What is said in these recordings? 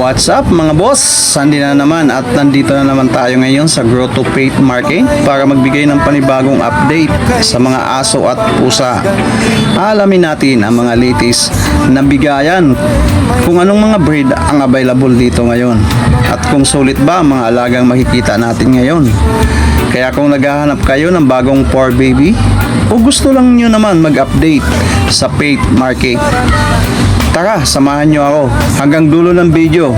What's up mga boss? Sandy na naman at nandito na naman tayo ngayon sa Grotto Pet Market para magbigay ng panibagong update sa mga aso at pusa. Alamin natin ang mga latest na bigayan, kung anong mga breed ang available dito ngayon at kung sulit ba ang mga alagang makikita natin ngayon. Kaya kung naghahanap kayo ng bagong for baby o gusto lang nyo naman mag-update sa Pet Market, tara, samahan nyo ako hanggang dulo ng video.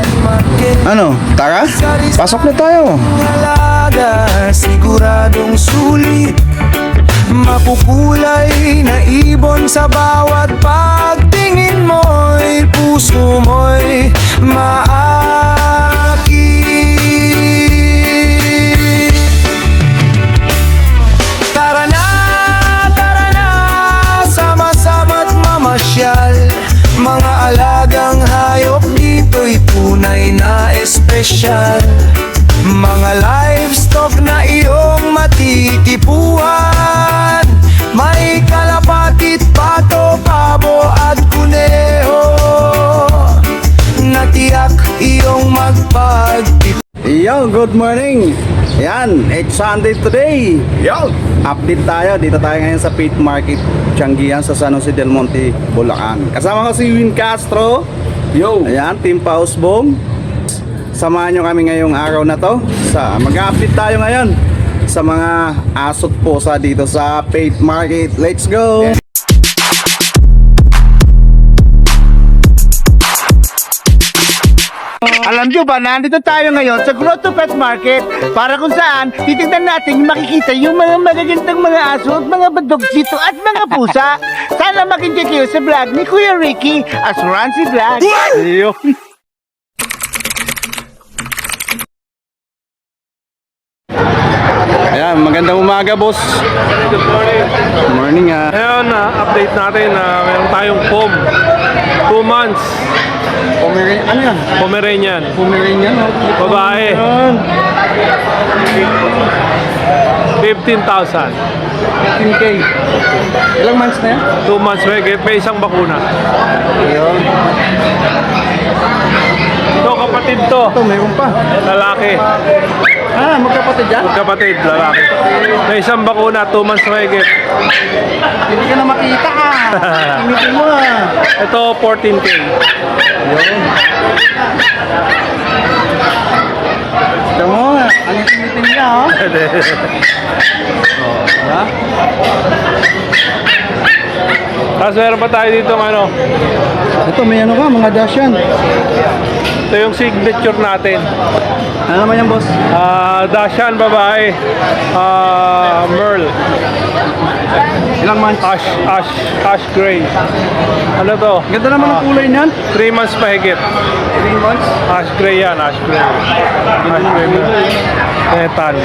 Ano, tara? Pasok na tayo. Siguradong sulit, mapukulay na ibon sa bawat pagtingin mo'y puso mo'y maakit. Tara na, sama-sama't mamasyal. Mga alagang hayop dito'y tunay na espesyal. Mga livestock na iyong matitipuhan. May kalapatit, pato, pabo at kuneho na tiyak iyong magpagtipon. Yo, good morning. Yan, it's Sunday today. Yo, update tayo. Dito tayo ngayon sa Pet Market Tianggian sa San Jose del Monte, Bulacan. Kasama ko si Win Castro. Yo. Ayan, Team Pausbong. Samahan nyo kami ngayong araw na to. Mag-update tayo ngayon sa mga asot pusa dito sa Pet Market. Let's go. Alam nyo ba, nandito tayo ngayon sa Grotto Pet Market para kung saan titignan natin makikita yung mga magagandang mga aso at mga badogsito at mga pusa. Sana makinig kayo sa vlog ni Kuya Ricky as Rancy Vlog. Yun. Ayan, magandang umaga, boss. Good morning. Ngayon, update natin na meron tayong POM. 2 months. Ano yan? Pomeranian. Pomeranian, no? Babae. Ayan. 15,000. 15K. Ilang months na yan? 2 months. May isang bakuna. Ayun. Ito, kapatid to. Ito, mayroon pa. Lalaki. Magkapatid yan? Kapatid, lalaki. May isang bakuna, 2 months mahigit. Hindi ka na makita ka. Imitin mo Ito, 14K. Ayun. Ito mo, ang imitin niya, oh. Ha? Tapos meron pa tayo dito ano. Ito, may ano ka, mga Dashan. Ito yung signature natin. Ano naman yan, boss? Dashan babae. Merle. Ilang months? Ash gray. Ano to? Ganda naman ang kulay niyan. 3 months mahigit. 3 months. Ash gray yan, ash gray. Ash gray mo. Netan.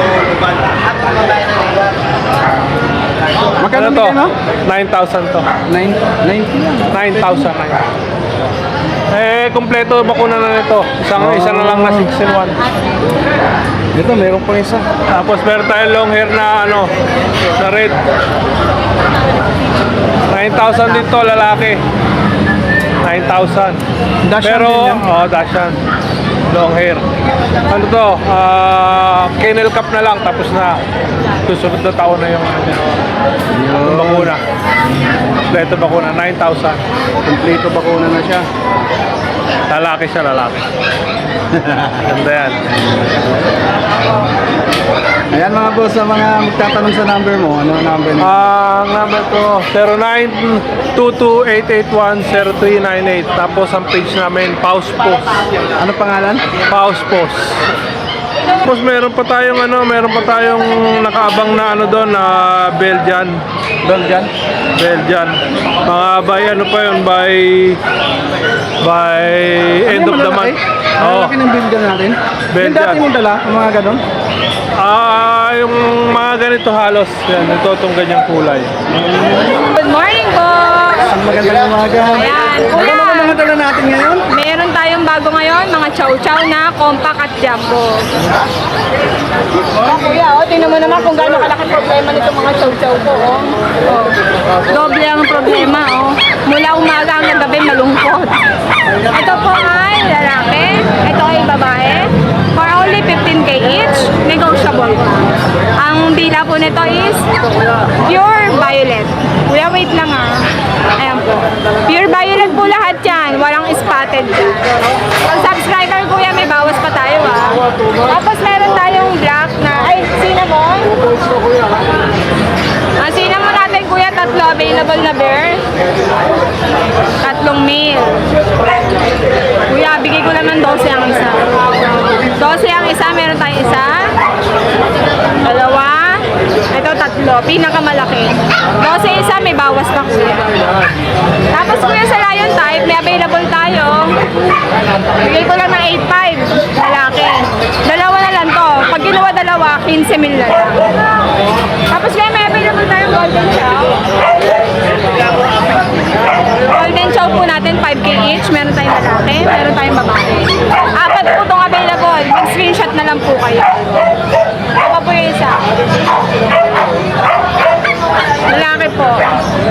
Magkano Ano to? bigyan, no? 9,000 to. 90 yan. 9,000. Kompleto bakuna na nito. Isa na lang na 6-in-1. Ito, mayroon pa isa. Tapos meron tayong long hair na ano, na red. 9,000 dito, lalaki. 9,000. Dashan Pero, din yan? Dashan. Long hair. Ano to? Kennel Cup na lang, tapos na. Susunod na taon na yung bakuna. Kompleto bakuna, 9,000. Kompleto bakuna na siya. Lalaki siya, lalaki. Ganda yan. Ayan mga boss, sa mga magtatanong sa number mo, ano ang number mo? Ang number ko, 0922-881-0398. Tapos ang page namin, Paus Post. Ano pangalan? Paus Post. Tapos meron pa tayong nakaabang na ano doon na Belgian. Belgian? Belgian. Mga by ano pa yun, by end of the month. Ang laki ng Belgian natin. Belgian. Yung dati mong dala, ang mga ganon? Yung mga ganito halos, yan, ito itong ganyang kulay. Good morning po! Ang magandang umaga. Ayan, Ano kuya! naman mga dala natin ngayon? Meron tayong bago ngayon, mga chow-chow na compact at jumbo. Oh, kuya, tingnan mo naman kung gaano kalaki problema nito mga chow-chow ko, oh. Doble ang problema, oh. Mula umaga hanggang gabi malungkot. Ito po ay lalaki. Ito ay babae. For only 15K each, negotiable po. Ang dila po nito is pure violet. Kuya, wait lang Ayan po. Pure violet po lahat yan. Walang spotted dyan. Pag subscriber kuya, may bawas pa tayo Tapos meron tayong black na, cinnamon. Ang cinnamon natin kuya, tatlo available na bear. Tatlong male. Kuya, bigay ko naman 12 ang isa. 12 ang isa, meron tayong isa. Dalawa. Ito tatlo, pinakamalaki. 12 isa, may bawas pa kuya. Tapos kuya sa lion type, may available tayo. Bigay ko lang ng 8.5, lalaki. Dalawa na lang to. Pag ginawa dalawa, 15 mil na lang. Tapos kuya, may available tayong golden chow. Golden chow po natin, 5K each. Meron tayong lalaki, meron tayong babae. 4 po itong available. Mag-screenshot na lang po kayo. Ito po yung isa. Lalaki po.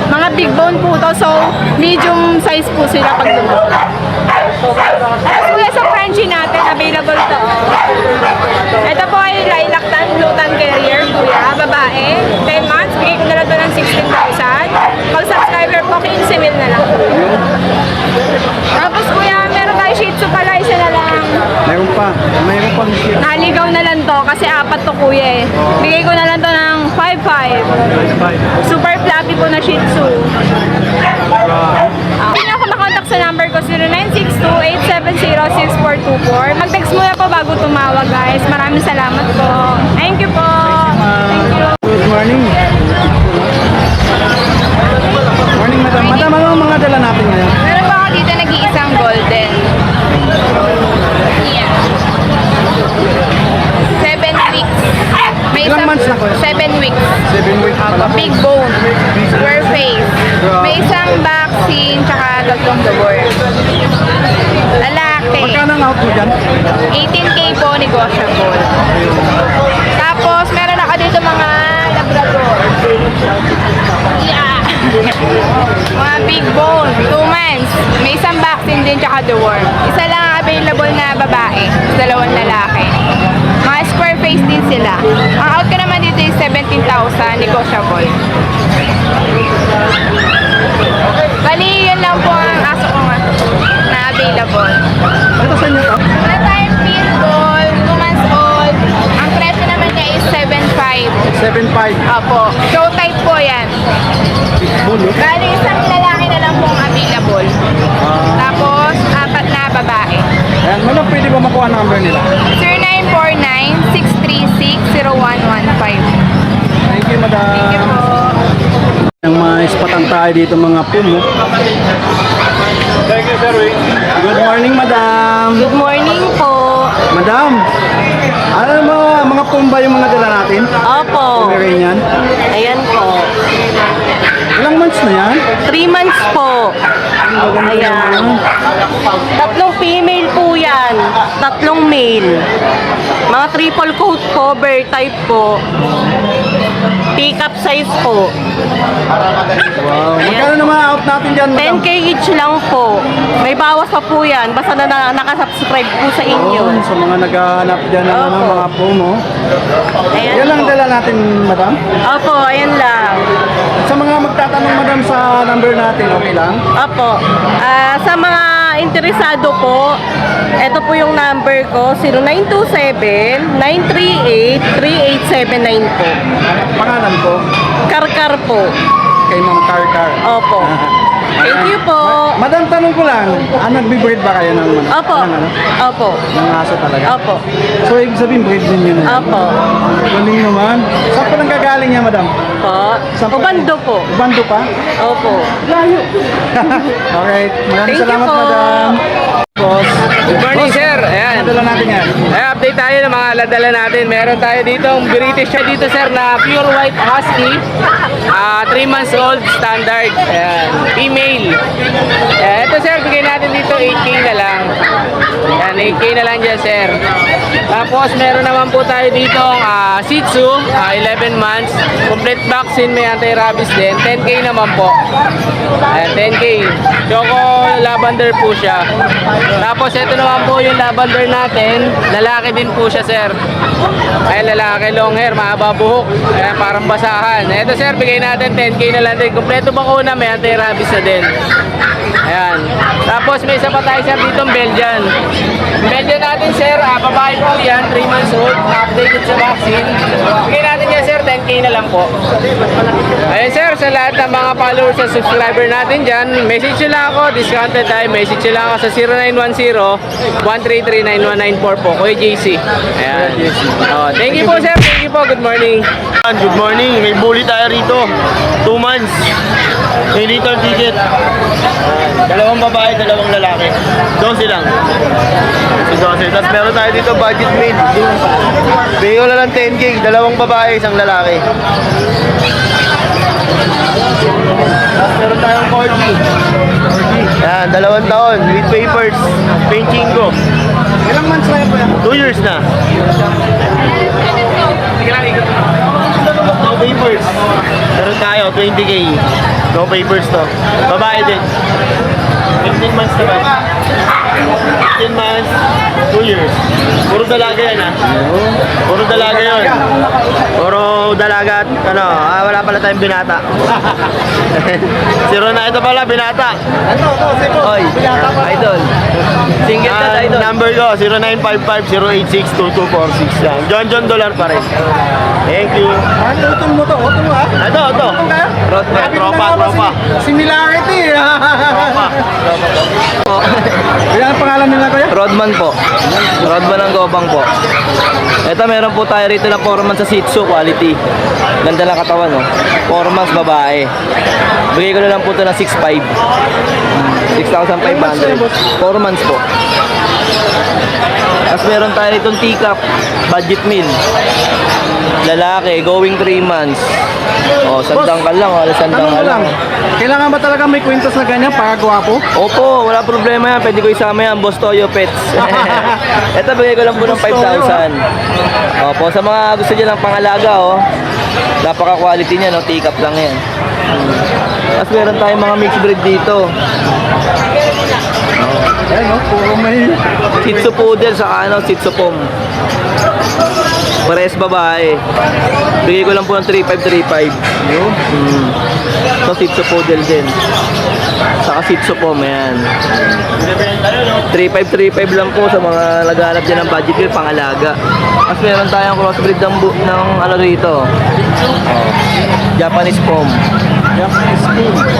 Mga big bone po to, so medium size po sila pag lumaki. Tapos kuya sa Frenchie natin, available to. Ito po ay lilac tan, blue tan carrier, kuya, babae. 10 months, bigay ko na lang to ng 16,000. Pag subscriber po, 15 mil na lang. Tapos kuya, meron tayo Shih Tzu pala, isa na lang. Mayroon pa shih. Naligaw na lang to kasi 4 to kuya Bigay ko na lang to ng 5.5. Super fluffy po na Shih Tzu. Hindi ako makontak sa number ko 0962-870-6424. Mag-text muna po bago tumawag guys. Maraming salamat po. Thank you po. Thank you. Good morning. Morning, madam. Madam, ano ang mga dala natin ngayon? Meron pa ako dito nag-iisang golden. Yeah. 7 weeks. May Ilang isang- months na ko? 7 weeks. 7 weeks pa lang. Big bone. Square face. May isang vaccine tsaka gagawang dubor. Lalaki. Magkano ang out mo dyan? 18K po negotiable. Tapos meron ako dito mga labrador. Yeah. Mga big bone. 2 months. May isang vaccine din tsaka deworm. Isa lang ang available na babae. Dalawang lalaki. Mga square face din sila. Ang out ko naman dito is 17,000 negotiable. Bali, yun lang po ang aso ko nga na available. Ito sa inyo to? Wala tayong pitbull, 2 months old. Ang presyo naman niya is 7.5. 7.5. Opo. Show type po yan. Bulo. Bali, isang lalaki na lang pong available. Tapos, 4 na babae. Ayan, madam, pwede ba makuha ang number nila? 0949-636-0115. Thank you, madam. Thank you po. Ang mga ispatang tayo dito mga pumo. Thank you, sir. Good morning, madam. Good morning po. Madam, ano mga pumba yung mga dala natin? Opo. Pomeranian. Ayan po. Ilang months na yan? 3 months po. Ayan. 3 female po yan. 3 male. Mga triple coat cover type po. Pick-up size po. Wow. Magkano naman out natin dyan, madam? 10K each lang po. May bawas pa po yan. Basta nakasubscribe po sa inyo. Yun, sa mga naghahanap dyan ng Opo. mga pumo. Ayan Yan lang po. dala natin, madam. Opo, ayan lang. Sa mga magtatanong, madam, sa number natin, okay lang? Opo. Sa mga interesado po, ito po yung number ko, 0927-938-3879 po. Pangalan ko, Karkar po. kay Ma'am Karkar. Opo. Thank you po. Madam, tanong ko lang, nag-breed ba kayo ng, Opo. ng, ano, Opo. ng aso talaga? Opo. So, ibig sabihin, breed din yun. Opo. Galing naman. Saan pa nang gagaling niya, madam? Po. Saan pa- Ubando po. Ubando pa? Opo. Layo. Alright. Maraming Thank you salamat, po. madam. Boss. Good morning, sir. Ayan, Ayan. Dala natin yan. Ay, update tayo ng mga ladala natin. Meron tayo dito British siya dito sir na pure white husky. 3 months old standard. Ayan. Female. Ayan. Ito sir, bigay natin dito 8K na lang. Ayan, 8K na lang dyan sir. Tapos meron naman po tayo dito Shih Tzu, 11 months. Complete vaccine, may anti-rabies din. 10K naman po. Ayan, 10K. Choco lavender po siya. Tapos ito naman po yung lavender natin. Lalaki din po siya sir. Ay lalaki, long hair, mahaba buhok. Ayan, parang basahan. Ito sir, bigay natin 10K na lang din. Kompleto bakuna, may anti-rabies na din. Ayan. Tapos may isa pa tayo sir dito, Belgian. Belgian natin sir, babae po yan, 3 months old, updated sa vaccine. Bigay natin yan sir, 10K na lang po. Ayan sir, sa lahat ng mga followers at subscriber natin dyan, message nyo lang ako, discounted tayo, message nyo lang ako sa 0910-133-9194 po, Kuya JC. Ayan. Oh, thank you po sir, thank you po, good morning. Good morning, may bully tayo rito. 2 months. May return ticket. Dalawang babae, dalawang lalaki. 12 lang. Si 12. Tapos meron tayo dito budget meal. Bigay ko na lang 10K. Dalawang babae, isang lalaki. Tapos meron tayong corgi. Yan, 2 taon. With papers. Painting ko. Ilang months na yan po yan? 2 years na. No papers. Meron tayo, 20K. No papers to. Babae din. 15 months na ba? 15 months, 2 years. Puro dalaga yan ha. Puro dalaga yun. Puro dalaga at ano, wala pala tayong binata. Zero na ito pala, binata. Oy, idol. Single ka idol. Number ko, 0955-086-2246. Yan. John Dollar pa rin. Thank you. Ano utong mo to? Utong ha? Ito. Tropa. Similarity. Tropa. Ilan ang pangalan nila kuya? Rodman po. Rodman ang gobang po. Ito meron po tayo rito na 4 months sa Shih Tzu quality. Ganda ng katawan no. 4 months babae. Bigay ko na lang po ito ng 6,500. 6,500. 4 months po. Tapos meron tayo itong teacup budget meal. Lalaki, going 3 months. O, sandang ka lang, wala sandang ka lang. Kailangan ba talaga may kwintas na ganyan para gwapo? Opo, wala problema yan. Pwede ko isama yan, Boss Toyo Pets. Ito, bigay ko lang po ng 5,000. Opo, sa mga gusto nyo ng pangalaga, oh. Napaka-quality niya, no? Teacup lang yan. Tapos meron tayong mga mixed breed dito. Ayan no, puro may... Shih Tzu Poodle, saka ano, Shih Tzu Pom. Pares babae. Bigay ko lang po ng 3,535. Yun. So, Shih Tzu Poodle din. Saka Shih Tzu Pom, ayan. 3,535 lang po sa mga naghanap dyan ng budget ko, pangalaga. Tapos meron tayong crossbreed ng ano rito. Oh, Japanese Pom.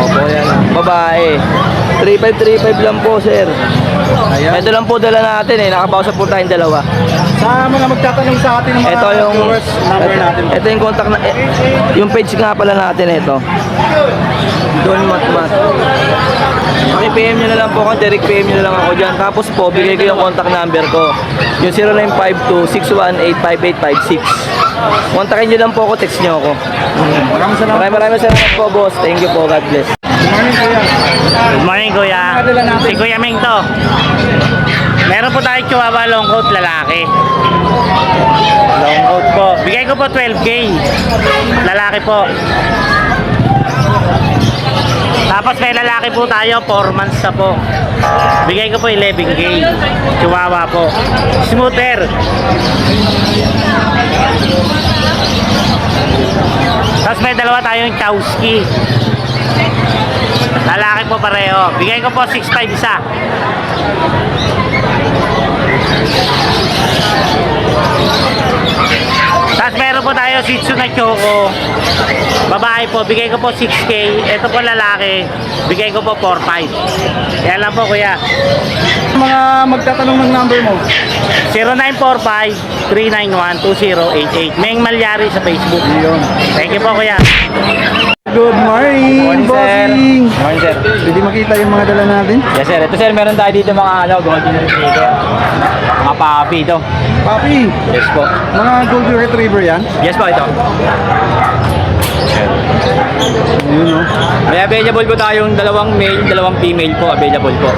Opo, yan. Babae. 3,535 lang po, sir. Ito lang po dala natin eh. Nakapausap po tayong dalawa. Sa mga magtatanong sa atin ng mga Ito yung viewers, number natin. Ito yung contact na yung page nga pala natin ito. Don Matmat. Paki-PM nyo na lang po ako, direct PM nyo na lang ako dyan. Tapos po, bigay ko yung contact number ko. Yung 0952-618-5856. Kontakin nyo lang po ako, text nyo ako. Maraming salamat. Maraming salamat po, boss. Thank you po. God bless. Good morning kuya. Good morning, kuya. Si Kuya Ming to. Meron po tayong Chihuahua long coat lalaki. Long coat po. Bigay ko po 12K. Lalaki po. Tapos may lalaki po tayo, 4 months na po. Bigay ko po 11K. Chihuahua po. Smoother. Tapos may dalawa tayong Chowski. Lalaki po pareho. Bigay ko po 6,500 isa. Tapos meron po tayo Shih Tzu na Choco. Babae po, bigay ko po 6K. Ito po lalaki, bigay ko po 4,500. Yan lang po kuya. Mga magtatanong ng number mo. 0945-391-2088. Meng Malyari sa Facebook. Thank you po kuya. Good morning, bossing. Morning, sir. Pwede makita yung mga dala natin? Yes, sir. Ito, sir, meron tayo dito mga golden retriever. Mga papi ito. Papi, Yes po. mga golden retriever yan. Yes po, ito. Yun, no? May available po tayong dalawang male, dalawang female po available po.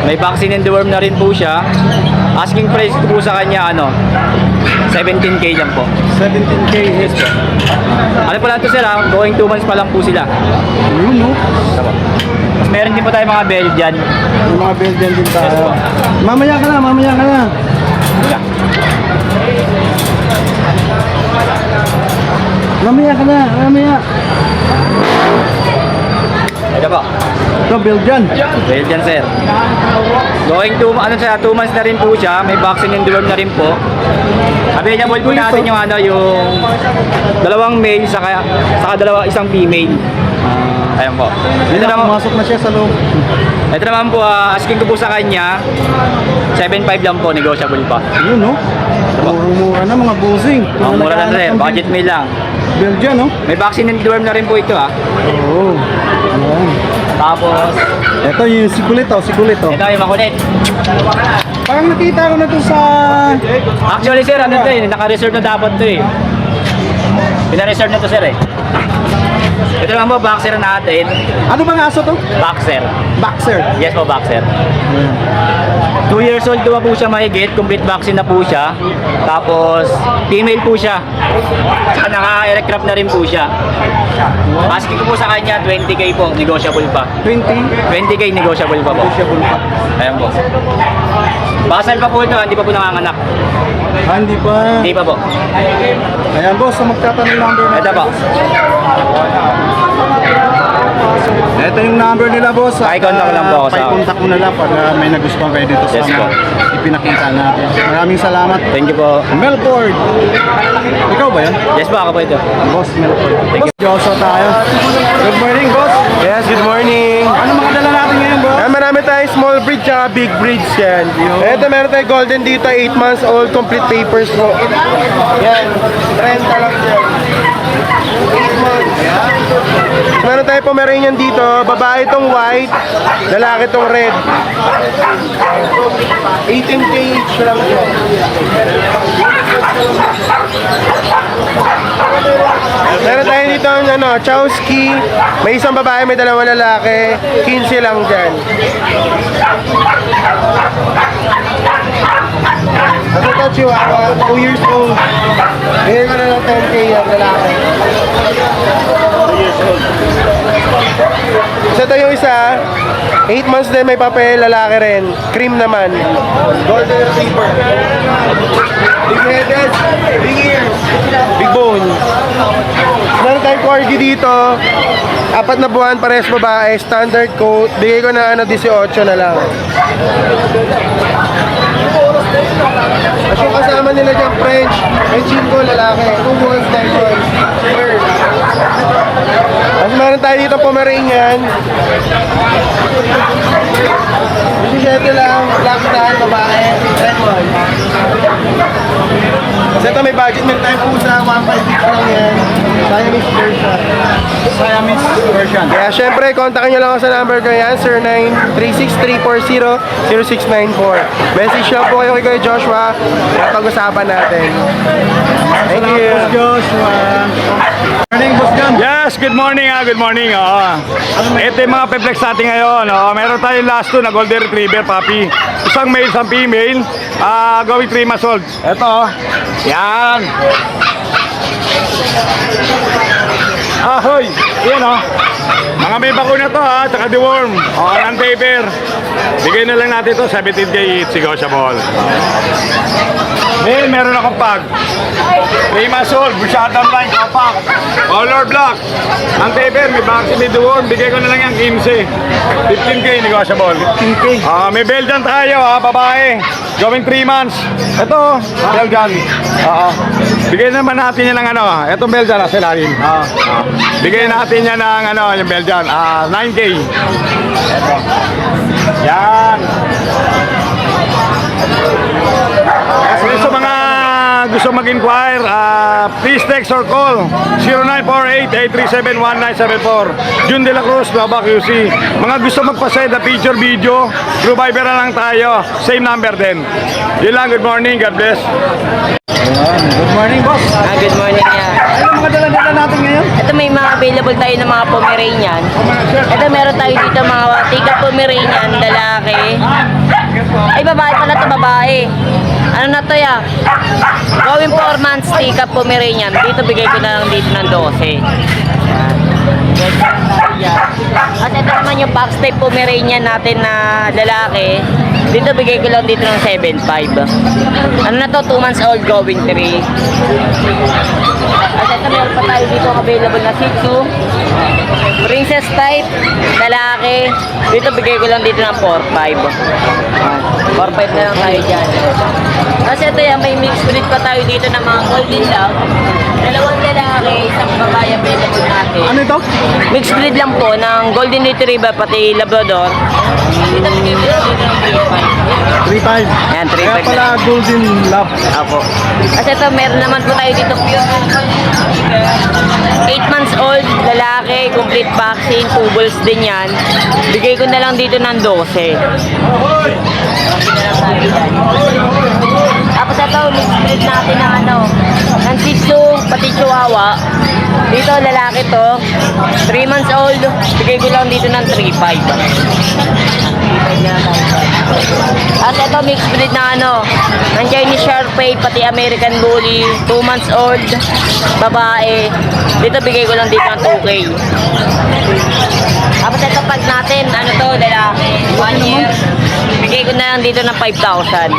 May vaccine and deworm na rin po siya. Asking price ko po sa kanya, 17K lang po. 17K. Yes po. Ano po lang ito, sir, going 2 months pa lang po sila. Yun, no? Tapos meron din po tayo mga Belgian. Yung mga Belgian din Yes tayo. po. Mamaya ka na, mamaya ka na. Yeah. Mamaya ka na, mamaya. Ito po. Ito, Belgian. Belgian, sir. Going to, 2 months na rin po siya. May vaccine and deworm na rin po. Available po natin yung yung dalawang male saka isang female. Ayan po. Ito naman, Pumasok na siya sa loob. ito naman po, asking ko po sa kanya, 7.5 lang po, negotiable pa. Yun, no? Mura na mga bossing. Ang mura lang, sir. Budget meal lang. Belgian, no? May vaccine and deworm na rin po ito, Oo. Ayan. Tapos, Ito yung sigulito, sigulito. ito yung makulit. Parang nakita ko na to sa... Actually, sir, naka-reserve na dapat to eh. Pina-reserve na to, sir eh. Ito naman po, boxer natin. Ano bang aso to? Boxer. Boxer. Yes po, boxer. 2 years old ko po siya mahigit. Complete vaccine na po siya. Tapos, female po siya. Saka naka-aircraft na rin po siya. Asking ko po sa kanya, 20K po. Negotiable pa. 20K negotiable pa po. Negotiable pa. Ayan po. Basal pa po ito, hindi pa po nanganganak. Hindi pa. Hindi pa po. Ayan, boss. So magtatanong number na. Ito po. Ito yung number nila, boss. Pakicontact ko lang po ako sa... Pakicontact mo na lang pag may nagustuhan kayo dito Yes sa po. ipinakita natin. Maraming salamat. Thank you po. Melford. Ikaw ba yan? Yes po, ako po ito. Boss Melford. Boss Joso tayo. Good morning, boss. Yes, good morning. Ano mga dala natin ngayon, boss? Marami tayong small breed tsaka big breeds yan. Ito meron tayong golden dito, 8 months old, complete papers po. Yan, 30 lang yan. 8 months. Meron tayong Pomeranian dito, babae itong white, lalaki itong red. 18K each lang po. Meron tayo dito ang Chowski, may isang babae, may dalawang lalaki, 15 lang dyan. Ano ito, Chihuahua, 2 years old. Bigyan ko na ng 10K yan, lalaki. 2 years old. So ito yung isa, 8 months din, may papel, lalaki rin. Cream naman. Golden Retriever. Big headed, big ears, big bone. Meron tayong corgi dito. 4 na buwan, pares babae, standard coat. Bigay ko na 18 na lang. At yung kasama nila dyan, French, may chinko, lalaki. 2 months, 10 months. Tapos meron tayo dito Pomeranian. 17 lang, black tan, babae, 10 months. Kasi ito may budget, meron tayong pusa, 1.5 lang yan. Siamese version. Siamese version. Kaya syempre, kontakin nyo lang ako sa number ko yan, 0936-340-0694. Message lang po kayo kay Kuya Joshua at pag-usapan natin. Thank you. Boss Joshua. Morning, Boss John. Yes, good morning good morning. Ito yung mga perplex natin ngayon. Meron tayong last two na golden retriever puppy. Isang male, isang female. Going 3 months old. Ito, yan. Ahoy! Yan Mga may bakuna to tsaka deworm. Non-paper. Bigay na lang natin to 17K each, negotiable. Meron akong pag. 3 months old, Bushatan line, compact. Color black. Non-paper, may vaccine, may deworm. Bigay ko na lang yan 15. 15K, negotiable. 15K. May Belgian tayo, babae. Going 3 months. Ito, Belgian. Bigay naman natin yan ng etong Belgian sa ilalim. Bigay natin yan ng yung Belgian. 9K. Ito. Yan. Sa mga gusto mag-inquire, please text or call 0948-837-1974. Jun De La Cruz, Baba QC. Mga gusto magpa-send na picture video, through Viber na lang tayo. Same number din. Yun lang, good morning, God bless. Good morning, boss. Good morning niya. Ano mga dala-dala natin ngayon? Ito may mga available tayo ng mga Pomeranian. Ito meron tayo dito mga tika Pomeranian, lalaki. Ay, babae pala ito, babae. Ano na to ya? Going 4 months, tika Pomeranian. Dito bigay ko na lang dito ng 12. At ito naman yung box type Pomeranian natin na lalaki. Dito bigay ko lang dito ng 7.5. Ano na to? 2 months old, going 3. At ito meron pa tayo dito available na Shih Tzu. Princess type, lalaki. Dito bigay ko lang dito ng 4.5. 4.5 na lang tayo dyan. Kasi ito yan, may mixed breed pa tayo dito ng mga golden love. Dalawang lalaki, isang babae available natin. Ano ito? Mixed breed lang po ng golden retriever pati labrador. Dito bigay ko lang dito ng 3.5. 3.5. Ayan, 3.5 Kaya na pala lang. golden love. Apo. Kasi ito, meron naman po tayo dito pure 8 months old, lalaki, complete vaccine, 2 balls din yan. Bigay ko na lang dito ng 12. Tapos ito, mixed breed natin ng ng Shih Tzu, pati Chihuahua. Dito, lalaki to, 3 months old, bigay ko lang dito ng 3.5. At ito, mixed breed na ng Chinese Shar-Pei, pati American Bully, 2 months old, babae. Dito, bigay ko lang dito ng 2K. Tapos ito, pag natin, lalaki, 1 year, bigay ko na lang dito ng 5,000.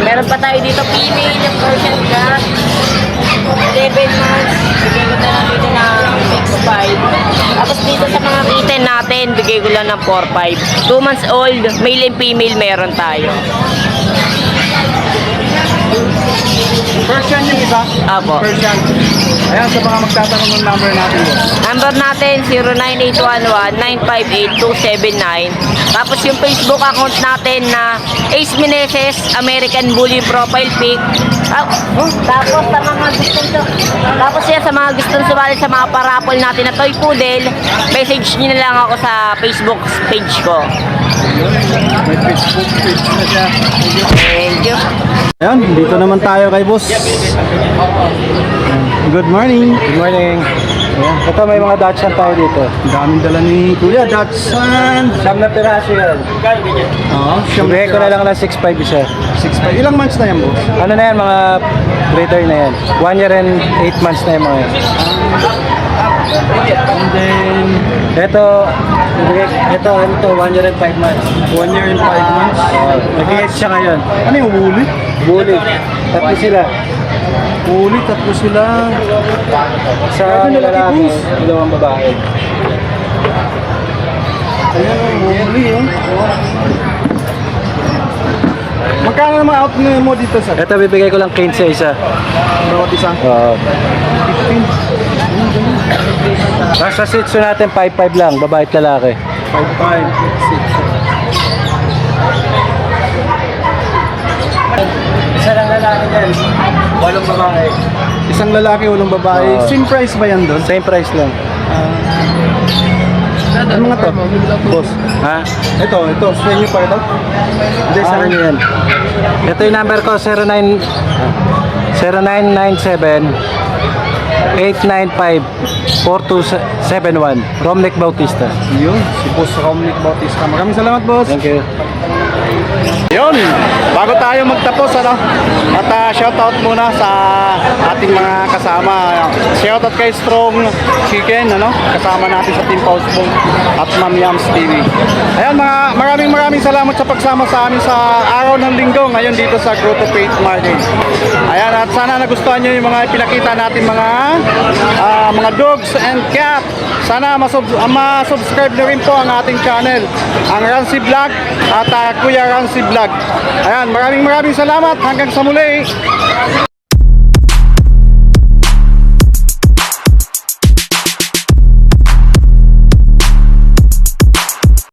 Meron pa tayo dito, female, yung Persian cat, 11 months, bigay ko na lang dito ng 6.5. Tapos dito sa mga kitten natin, bigay ko lang ng 4.5. 2 months old, male and female meron tayo. Persian yung isa? Apo. Persian. Ayan, sa mga magtatanong ng number natin. Number natin, 09811-958-279. Tapos yung Facebook account natin na Ace Meneses, American Bully Profile Pic. Tapos sa mga gustong sumali sa mga parapol natin na toy poodle, message nyo na lang ako sa Facebook page ko. May Facebook page na siya. Thank you. Ayan, dito naman tayo kay boss. Good morning. Good morning. Ayan, Ito may mga Dachshund tayo dito. ang daming dala ni Kuya. Dachshund. Siyam na piraso yan. Oo, Bigay ko na lang ng 6.5 isa. 6.5. Ilang months na yan, boss? Ano na yan, mga breeder na yan. 1 year and 8 months na yung mga yan. And then, Ito, 1 year and 5 months. 1 year and 5 months. Nag-8 siya ngayon. Ano yung huli? Bully. Tatlo sila. Huli, tatlo sila. Sa Ano, lalaki, boss? 2 babae. Ayan, huli, oh. Magkano naman out mo dito, sir? Ito, bibigay ko lang 15 isa. Bawat isa? Oo. 15. Tapos sa Shih Tzu natin, 5.5 lang, babae at lalaki. 5.5. 6. Isa lang lalaki din, 8 babae. Isang lalaki, walang babae. Oo. Same price ba yan doon? Same price lang. Ano mga to? Boss. Ha? Ito, sa inyo pa ito? Hindi, sa Ano inyo. yan? Ito yung number ko, 0997 895-4271 Romnec Bautista. Yun, si Boss Romnec Bautista. Maraming salamat, boss. Thank you. Yun, bago tayo magtapos, at shoutout muna sa ating mga kasama. Shoutout kay Strong Chicken, kasama natin sa Team Postbong at Ma'am Yams TV. Ayan, maraming salamat sa pagsama sa amin sa araw ng linggo ngayon dito sa Grotto Faith Market. Ayan, at sana nagustuhan nyo yung mga pinakita natin mga dogs and cat. Sana ma-subscribe na rin po ang ating channel, ang Rancy Vlog at Kuya Rancy Vlog. Ayan, maraming salamat. Hanggang sa muli.